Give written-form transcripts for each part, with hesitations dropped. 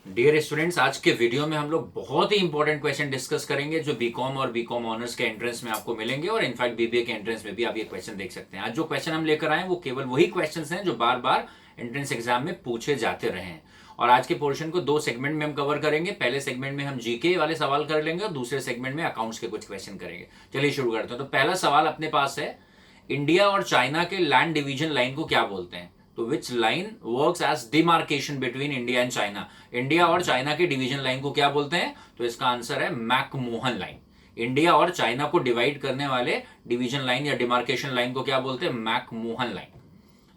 Dear students, आज के video में हम लोग बहुत ही इंपॉर्टेंट क्वेश्चन डिस्कस करेंगे जो बीकॉम और बीकॉम ऑनर्स के एंट्रेंस में आपको मिलेंगे और इनफैक्ट बीबीए के एंट्रेंस में भी आप ये क्वेश्चन देख सकते हैं। आज जो क्वेश्चन हम लेकर आए वो केवल वही क्वेश्चंस हैं जो बार बार एंट्रेंस एग्जाम में पूछे जाते रहे हैं। और आज के पोर्शन को दो सेगमेंट में हम कवर करेंगे। पहले सेगमेंट में हम जीके वाले सवाल कर लेंगे और दूसरे सेगमेंट में अकाउंट्स के कुछ क्वेश्चन करेंगे। चलिए शुरू करते हैं। तो पहला सवाल अपने पास है, इंडिया और चाइना के लैंड डिवीजन लाइन को क्या बोलते हैं? तो which line works as demarcation between India and China? India और चाइना के डिवीजन लाइन को क्या बोलते हैं? तो इसका आंसर है मैकमोहन लाइन। इंडिया और चाइना को डिवाइड करने वाले डिवीजन लाइन या डिमार्केशन लाइन को क्या बोलते हैं? McMahon line.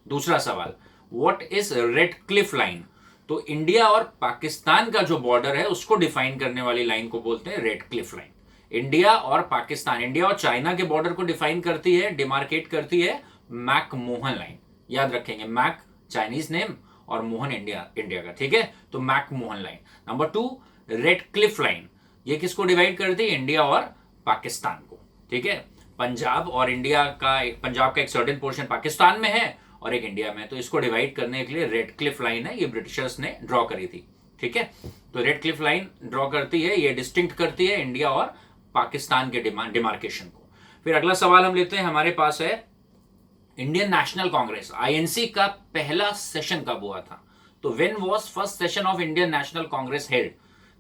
दूसरा सवाल, what is Radcliffe line? तो इंडिया और पाकिस्तान का जो बॉर्डर है उसको डिफाइन करने वाली लाइन को बोलते हैं रेड क्लिफ लाइन। इंडिया और पाकिस्तान, इंडिया और चाइना के बॉर्डर को डिफाइन करती है, डिमार्केट करती है मैकमोहन लाइन। याद रखेंगे, मैक चाइनीज नेम और मोहन इंडिया का, ठीक है? तो McMahon line. Number 2, red Cliff line, ये किसको डिवाइड करती है? इंडिया और पाकिस्तान को, ठीक है? पंजाब और इंडिया का, पंजाब का एक सर्टेन पोर्शन पाकिस्तान में है और एक इंडिया में, तो इसको डिवाइड करने के लिए रेड क्लिफ लाइन है, ये ब्रिटिशर्स ने ड्रॉ करी थी, ठीक है? तो रेड क्लिफ लाइन ड्रॉ करती है, ये डिस्टिंक्ट करती है इंडिया और पाकिस्तान के डिमार्केशन को। फिर अगला सवाल हम लेते हैं, हमारे पास है, इंडियन नेशनल कांग्रेस आईएनसी का पहला सेशन कब हुआ था? तो when was first session of Indian national Congress held?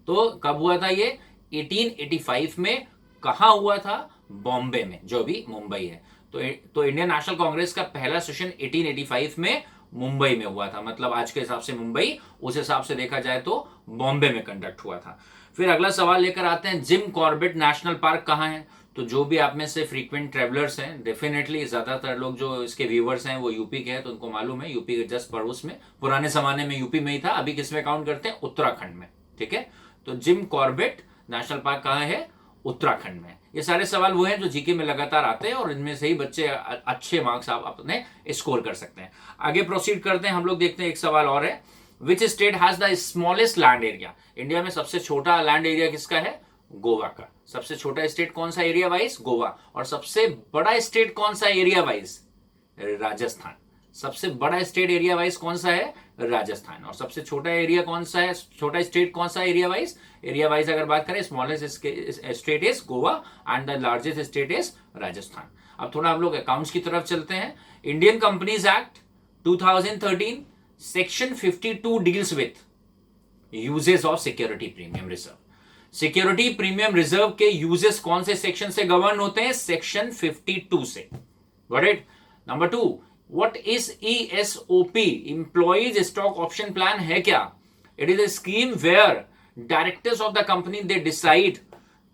तो कब हुआ था ये? 1885 में। कहां हुआ था? बॉम्बे में, जो भी मुंबई है। तो इंडियन नेशनल कांग्रेस का पहला सेशन 1885 में मुंबई में हुआ था। मतलब आज के हिसाब से मुंबई, उस हिसाब से देखा जाए तो बॉम्बे में कंडक्ट हुआ था। फिर अगला सवाल लेकर आते हैं, जिम कॉर्बेट नेशनल पार्क कहां है? तो जो भी आप में से फ्रीक्वेंट ट्रेवलर्स हैं, डेफिनेटली ज्यादातर लोग जो इसके व्यूवर्स हैं वो यूपी के हैं, तो उनको मालूम है, यूपी के जस्ट पड़ोस में, पुराने जमाने में यूपी में ही था, अभी किस में काउंट करते हैं? उत्तराखंड में, ठीक है? तो जिम कॉर्बेट नेशनल पार्क कहां है? उत्तराखंड में। ये सारे सवाल वो हैं जो जीके में लगातार आते हैं और इनमें से ही बच्चे अच्छे मार्क्स आप अपने स्कोर कर सकते हैं। आगे प्रोसीड करते हैं, हम लोग देखते हैं, एक सवाल और है, which state has the smallest land area? India में सबसे छोटा लैंड एरिया किसका है? गोवा का। सबसे छोटा स्टेट कौन सा एरिया वाइज? गोवा। और सबसे बड़ा स्टेट कौन सा एरिया वाइज? राजस्थान। सबसे बड़ा स्टेट एरिया वाइज कौन सा है? राजस्थान। और सबसे छोटा एरिया कौन सा है? छोटा स्टेट कौन सा एरिया वाइज? एरिया वाइज अगर बात करें, smallest state is Goa and the largest state is Rajasthan. अब थोड़ा हम लोग अकाउंट्स की तरफ चलते हैं। Indian companies act 2013 section 52 deals with uses of security premium reserve. Security premium reserve के यूजेस कौन से सेक्शन से गवर्न होते हैं? सेक्शन 52 से। Got it? Number 2, what is E S O P? Employees stock option plan है क्या? It is a scheme where directors of the company they decide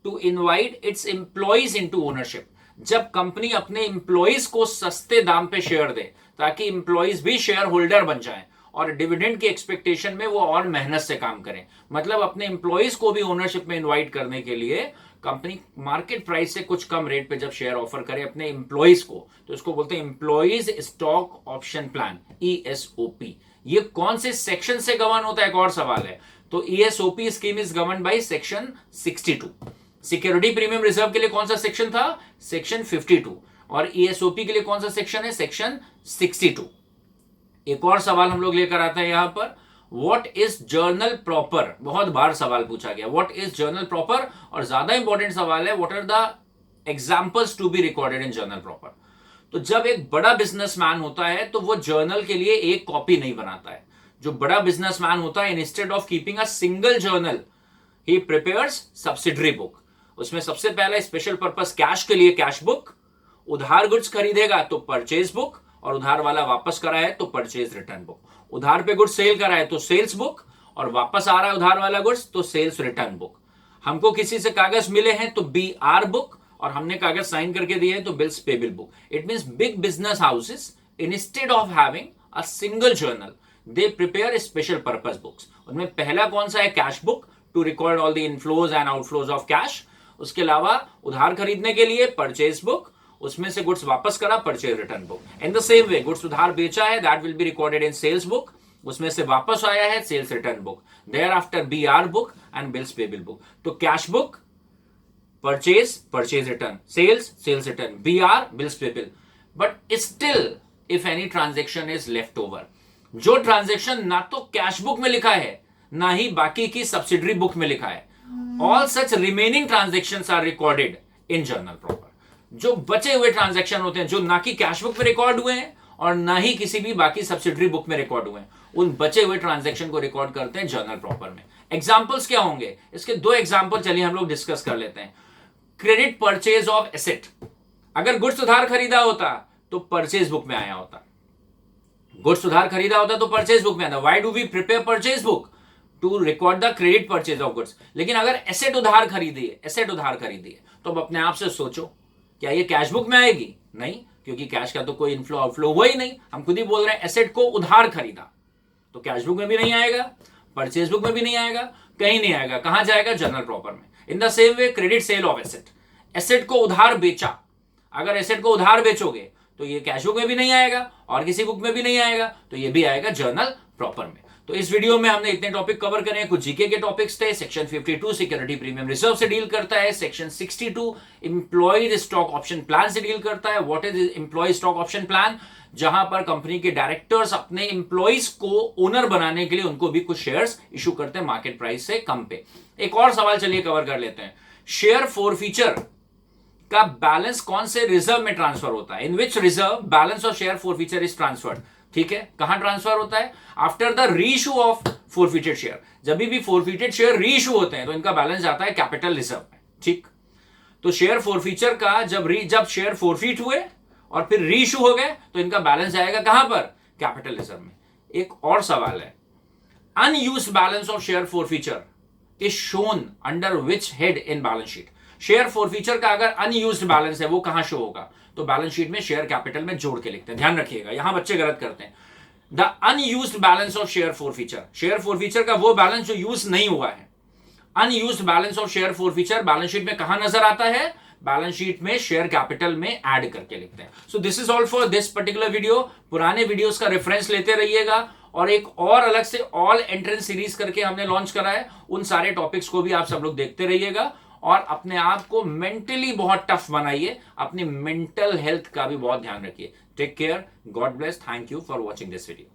to invite its employees into ownership. जब company अपने employees को सस्ते दाम पे शेयर दे ताकि एम्प्लॉइज भी शेयर होल्डर बन जाएं और डिविडेंड की एक्सपेक्टेशन में वो और मेहनत से काम करें। मतलब अपने एम्प्लॉइज को भी ओनरशिप में इनवाइट करने के लिए कंपनी मार्केट प्राइस से कुछ कम रेट पे जब शेयर ऑफर करे अपने एम्प्लॉइज को, तो इसको बोलते हैं employees stock option plan, ESOP. ये कौन से सेक्शन से गवर्न होता है? एक और सवाल है। तो ESOP scheme is govern by section 62। Security premium reserve के लिए कौन सा सेक्शन था? सेक्शन 52। और ईएसओपी के लिए कौन सा सेक्शन है? सेक्शन 62। एक और सवाल हम लोग लेकर आते हैं यहां पर, व्हाट इज जर्नल प्रॉपर? बहुत बार सवाल पूछा गया, व्हाट इज जर्नल प्रॉपर? और ज्यादा इंपॉर्टेंट सवाल है, what are the examples to be recorded in journal proper? तो जब एक बड़ा बिजनेसमैन होता है तो वो जर्नल के लिए एक कॉपी नहीं बनाता है। जो बड़ा बिजनेसमैन होता है, instead of keeping a single journal, he prepares subsidiary book. उसमें सबसे पहले स्पेशल पर्पस कैश के लिए कैश बुक, उधार गुड्स खरीदेगा तो परचेज बुक, और उधार वाला वापस करा है तो परचेज रिटर्न बुक। उधार पे गुड्स सेल करा है तो सेल्स बुक, और वापस आ रहा है उधार वाला गुड्स तो सेल्स रिटर्न बुक। हमको किसी से कागज मिले हैं तो बीआर बुक, और हमने कागज साइन करके दिए हैं तो bills payable book. It means big business houses instead of having a single journal they prepare special purpose books. उनमें पहला कौन सा है? Cash book, to record all the inflows and outflows of cash. उसके अलावा उधार खरीदने के लिए परचेज बुक, उसमें से गुड्स वापस करा, purchase return book. In the same way, goods उधार बेचा है, that will be recorded in sales book, उसमें से वापस आया है, sales return book. Thereafter BR book and bills payable book. तो cash book, purchase, purchase return, sales, sales return, BR, bills payable. But still if any transaction is left over, जो transaction ना तो cash book में लिखा है ना ही बाकी की सब्सिडरी बुक में लिखा है। All such remaining transactions are recorded in journal proper. जो बचे हुए ट्रांजैक्शन होते हैं, जो ना कि कैश बुक में रिकॉर्ड हुए हैं और ना ही किसी भी बाकी सब्सिडरी बुक में रिकॉर्ड हुए हैं, उन बचे हुए ट्रांजैक्शन को रिकॉर्ड करते हैं जर्नल प्रॉपर में। एग्जांपल्स क्या होंगे, इसके दो एग्जांपल चलिए हम लोग डिस्कस कर लेते हैं। क्रेडिट परचेज ऑफ एसेट, अगर गुड्स उधार खरीदा होता तो परचेज बुक में आया होता, गुड्स उधार खरीदा होता तो परचेज बुक में आता। Why do we prepare purchase book? To record the credit purchase of goods. लेकिन अगर एसेट उधार खरीदी है तो अब अपने आप से सोचो, क्या ये कैश बुक में आएगी? नहीं, क्योंकि कैश का तो कोई इनफ्लो आउटफ्लो हुआ ही नहीं। हम खुद ही बोल रहे हैं एसेट को उधार खरीदा, तो कैश बुक में भी नहीं आएगा, परचेज बुक में भी नहीं आएगा, कहीं नहीं आएगा। कहां जाएगा? जर्नल प्रॉपर में। इन the same way credit sale of asset, asset को उधार बेचा, अगर एसेट को उधार बेचोगे तो ये कैश बुक में भी नहीं आएगा और किसी बुक में भी नहीं आएगा, तो ये भी आएगा जर्नल प्रॉपर में। तो इस वीडियो में हमने इतने टॉपिक कवर करे हैं। कुछ जीके के टॉपिक्स थे। सेक्शन 52 सिक्योरिटी प्रीमियम रिजर्व से डील करता है। Section 62 employ stock option plan से डील करता है। What is employ stock option plan? जहां पर कंपनी के डायरेक्टर्स अपने एम्प्लॉइज को ओनर बनाने के लिए उनको भी कुछ शेयर्स इशू करते हैं मार्केट प्राइस से कम पे। एक और सवाल चलिए कवर कर लेते हैं। शेयर फॉरफीचर का बैलेंस कौन से रिजर्व में ट्रांसफर होता है? In which reserve balance of share forfeiture is transferred? ठीक है, कहां ट्रांसफर होता है? After the reissue of forfeited share. जब भी फॉरफीटेड शेयर रीइश्यू होते हैं तो इनका बैलेंस जाता है कैपिटल रिजर्व में। ठीक, तो शेयर फॉरफीचर का जब शेयर फॉरफीट हुए और फिर रीइश्यू हो गए तो इनका बैलेंस जाएगा कहां पर? कैपिटल रिजर्व में। एक और सवाल है, unused balance of share forfeiture is shown under which head in balance sheet? Share forfeiture का अगर अनयूज्ड बैलेंस है वो कहां शो होगा? तो बैलेंस शीट में शेयर कैपिटल में जोड़ के लिखते हैं। ध्यान रखिएगा, यहां बच्चे गलत करते हैं। The unused balance of share forfeiture, share forfeiture का वो बैलेंस जो यूज नहीं हुआ है। Unused balance of share forfeiture balance sheet में कहां नजर आता है? बैलेंस शीट में शेयर कैपिटल में ऐड करके लिखते हैं। So this is all for this particular video. पुराने वीडियोस का रेफरेंस लेते रहिएगा और एक और अलग से ऑल एंट्रेंस सीरीज करके हमने लॉन्च करा है, उन सारे टॉपिक्स को भी आप सब लोग देखते रहिएगा और अपने आप को मेंटली बहुत टफ बनाइए, अपनी मेंटल हेल्थ का भी बहुत ध्यान रखिए। Take care, God bless, thank you for watching this video.